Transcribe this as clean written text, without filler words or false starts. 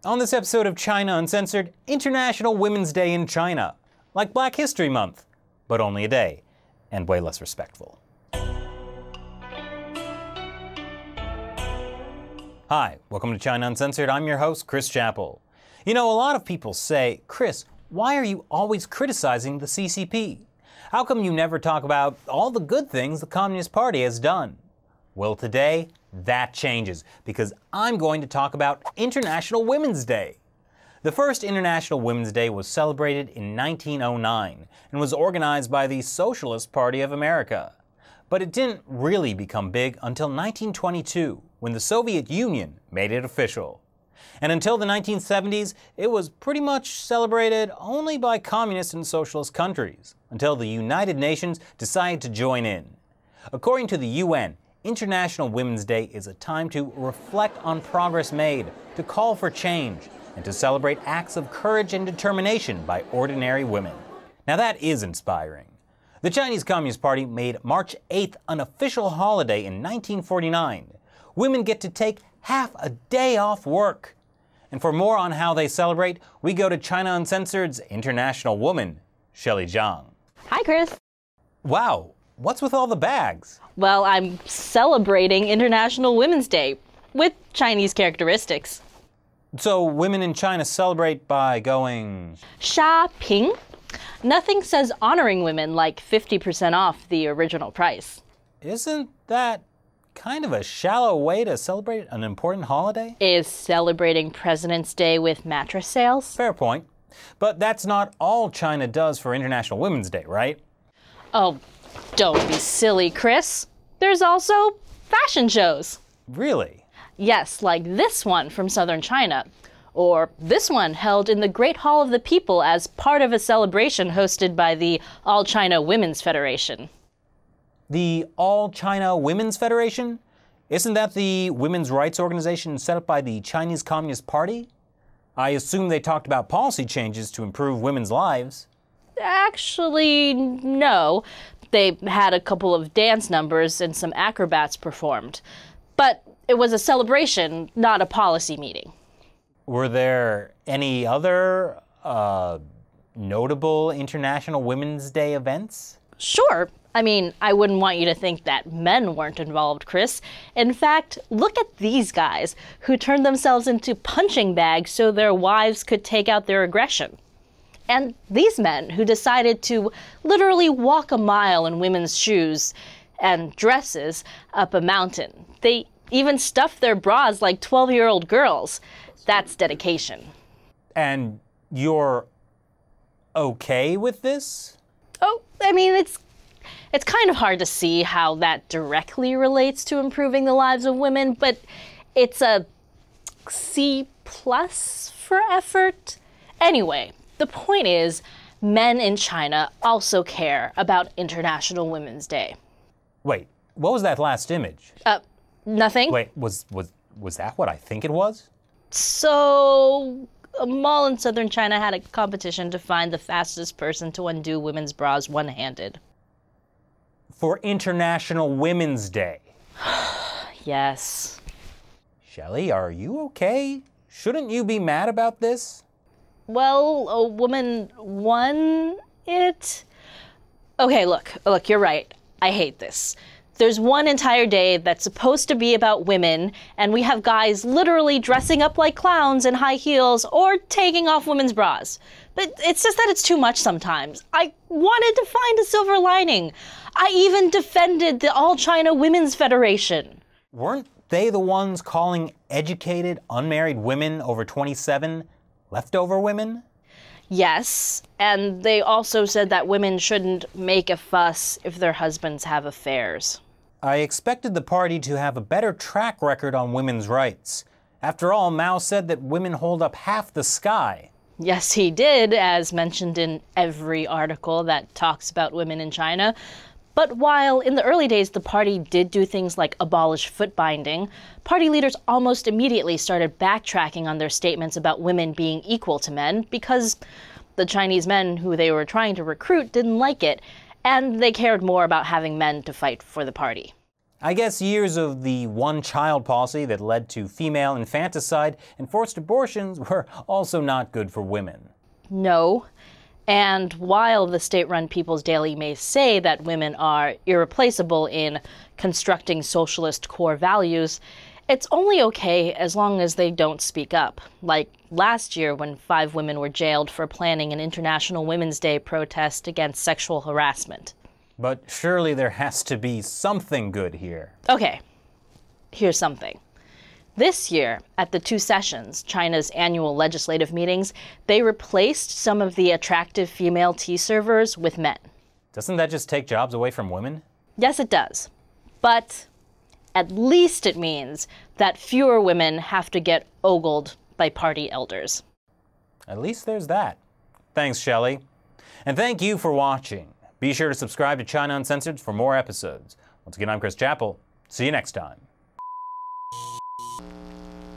On this episode of China Uncensored, International Women's Day in China. Like Black History Month, but only a day, and way less respectful. Hi, welcome to China Uncensored. I'm your host, Chris Chappell. You know, a lot of people say, Chris, why are you always criticizing the CCP? How come you never talk about all the good things the Communist Party has done? Well, today, that changes, because I'm going to talk about International Women's Day. The first International Women's Day was celebrated in 1909 and was organized by the Socialist Party of America. But it didn't really become big until 1922, when the Soviet Union made it official. And until the 1970s, it was pretty much celebrated only by communist and socialist countries, until the United Nations decided to join in. According to the UN, International Women's Day is a time to reflect on progress made, to call for change, and to celebrate acts of courage and determination by ordinary women. Now that is inspiring. The Chinese Communist Party made March 8th an official holiday in 1949. Women get to take half a day off work. And for more on how they celebrate, we go to China Uncensored's international woman, Shelley Zhang. Hi, Chris. Wow, what's with all the bags? Well, I'm celebrating International Women's Day with Chinese characteristics. So women in China celebrate by going shopping. Nothing says honoring women like 50% off the original price. Isn't that kind of a shallow way to celebrate an important holiday? Is celebrating President's Day with mattress sales? Fair point. But that's not all China does for International Women's Day, right? Oh, don't be silly, Chris. There's also fashion shows. Really? Yes, like this one from southern China. Or this one held in the Great Hall of the People as part of a celebration hosted by the All China Women's Federation. The All China Women's Federation? Isn't that the women's rights organization set up by the Chinese Communist Party? I assume they talked about policy changes to improve women's lives. Actually, no. They had a couple of dance numbers and some acrobats performed. But it was a celebration, not a policy meeting. Were there any other notable International Women's Day events? Sure. I mean, I wouldn't want you to think that men weren't involved, Chris. In fact, look at these guys who turned themselves into punching bags so their wives could take out their aggression. And these men who decided to literally walk a mile in women's shoes and dresses up a mountain. They even stuffed their bras like 12-year-old girls. That's dedication. And you're okay with this? Oh, I mean, it's kind of hard to see how that directly relates to improving the lives of women, but it's a C+ for effort. Anyway, the point is, men in China also care about International Women's Day. Wait, what was that last image? Nothing. Wait, was that what I think it was? So, a mall in southern China had a competition to find the fastest person to undo women's bras one-handed. For International Women's Day. Yes. Shelley, are you okay? Shouldn't you be mad about this? Well, a woman won it. Okay, look, you're right. I hate this. There's one entire day that's supposed to be about women, and we have guys literally dressing up like clowns in high heels or taking off women's bras. But it's just that it's too much sometimes. I wanted to find a silver lining. I even defended the All China Women's Federation. Weren't they the ones calling educated, unmarried women over 27 leftover women? Yes, and they also said that women shouldn't make a fuss if their husbands have affairs. I expected the party to have a better track record on women's rights. After all, Mao said that women hold up half the sky. Yes, he did, as mentioned in every article that talks about women in China. But while in the early days the party did do things like abolish foot binding, party leaders almost immediately started backtracking on their statements about women being equal to men because the Chinese men who they were trying to recruit didn't like it, and they cared more about having men to fight for the party. I guess years of the one-child policy that led to female infanticide and forced abortions were also not good for women. No. And while the state-run People's Daily may say that women are irreplaceable in constructing socialist core values, it's only okay as long as they don't speak up. Like last year when 5 women were jailed for planning an International Women's Day protest against sexual harassment. But surely there has to be something good here. Okay, here's something. This year, at the 2 sessions, China's annual legislative meetings, they replaced some of the attractive female tea servers with men. Doesn't that just take jobs away from women? Yes, it does. But at least it means that fewer women have to get ogled by party elders. At least there's that. Thanks, Shelley. And thank you for watching. Be sure to subscribe to China Uncensored for more episodes. Once again, I'm Chris Chappell. See you next time.